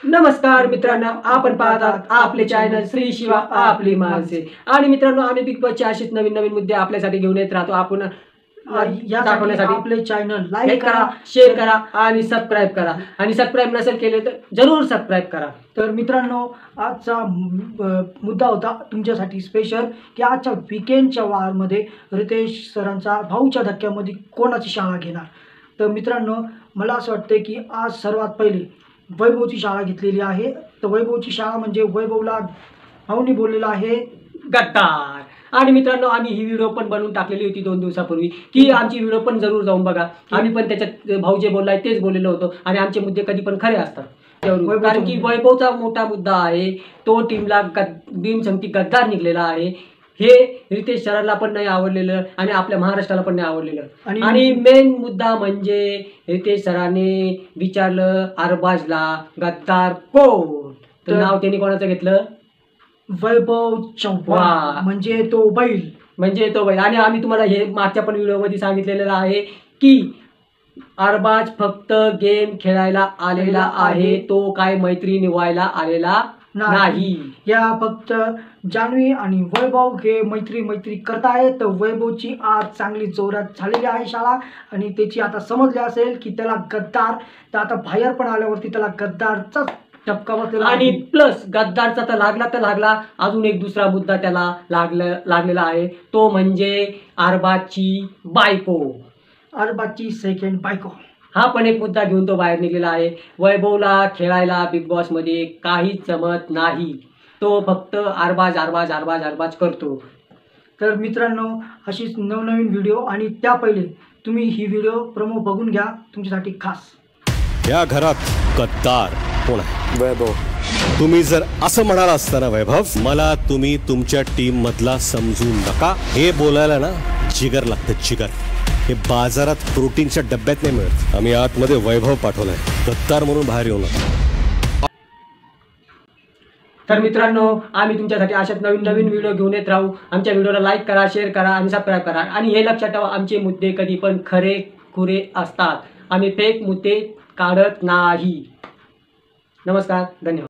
नमस्कार मित्रांनो, आपण पाहतात आपले चॅनल श्री शिवा आपली माणसे। आणि मित्रांनो, आम्ही बिग बॉसचे असेच नवीन नवीन मुद्दे आपल्यासाठी घेऊन येत राहतो। आपण दाखवण्यासाठी आपले चॅनल लाईक करा, शेअर करा आणि सबस्क्राइब करा। आणि सबस्क्राइब नसेल केले तर जरूर सबस्क्राइब करा। तर मित्रांनो, आजचा मुद्दा होता तुमच्यासाठी स्पेशल की आजच्या वीकेंडच्या वारमध्ये रितेश सरांचा भाऊच्या धक्क्यामध्ये कोणाची शाळा घेणार। तर मित्रांनो, मला असं वाटतं की आज सर्वात पहिले वैभवची शाळा घेतलेली आहे। तर वैभवची शाळा म्हणजे वैभवला भाऊनी बोललेला आहे गद्दार। आणि मित्रांनो, आम्ही ही व्हिडिओ पण बनवून टाकलेली होती 2 दिवसापूर्वी की आमची व्हिडिओ पण जरूर जाऊन बघा। आम्ही पण त्याच्यात भाऊ जे बोललाय तेच बोललेलो होतो आणि आमचे मुद्दे कधी पण खरे असतात। कारण की वैभवचा मोठा मुद्दा आहे, तो टीमला बिनसंगती गद्दार निघलेला आहे। हे रितेश सरांना पण नाही आवडलेलं आणि आपल्या महाराष्ट्राला पण नाही आवडलेलं। आणि मेन मुद्दा म्हणजे रितेश सरांनी विचारलं अरबाजला गद्दार कोण, तर नाव त्यांनी कोणाचं घेतलं? वैभव चव्हाण, म्हणजे तो बैल। आणि आम्ही तुम्हाला हे मागच्या पण व्हिडिओमध्ये सांगितलेलं आहे की अरबाज फक्त गेम खेळायला आलेला आहे, तो काय मैत्री निवायला आलेला नाही। या फक्त जान्हवी आणि वैभव हे मैत्री करतायत। तर वैभवची आज चांगली जोरात झालेली आहे शाळा आणि त्याची आता समजले असेल की त्याला गद्दार, तर आता बाहेर पण आल्यावरती त्याला गद्दारचा ठपका बसलेला आणि प्लस गद्दारचा तर लागला अजून एक दुसरा मुद्दा त्याला लागलेला आहे, तो म्हणजे अरबाजची बायको, अरबाजची सेकंड बायको। हा पण एक मुद्दा घेऊन तो बाहेर निघलेला आहे। वैभवला खेळायला बिग बॉस मध्ये काहीच जमत नाही, तो फक्त अरबाज करतो। तर मित्रांनो, अशीच नवनवीन व्हिडिओ आणि त्या पहिले तुम्ही ही व्हिडिओ प्रोमो बघून घ्या तुमच्यासाठी खास। या घरात गद्दार कोण आहे? वैभव। तुम्ही जर असं म्हणाला असताना वैभव, मला तुम्ही तुमच्या टीम मधला समजू नका। हे बोलायला ना जिगर लागतं, जिगर। हे बाजारात प्रोटीनच्या डब्यात नाही मिळत। आम्ही आतमध्ये वैभव पाठवलाय, गद्दार म्हणून बाहेर येऊ नका। तर मित्रांनो, आम्ही तुमच्यासाठी अशाच नवीन नवीन व्हिडिओ घेऊन येत राहू। आमच्या व्हिडिओला लाईक करा, शेअर करा आणि सबस्क्राईब करा। आणि हे लक्षात ठेवा, आमचे मुद्दे कधी पण खरे खुरे असतात, आम्ही फेक मुद्दे काढत नाही। नमस्कार, धन्यवाद।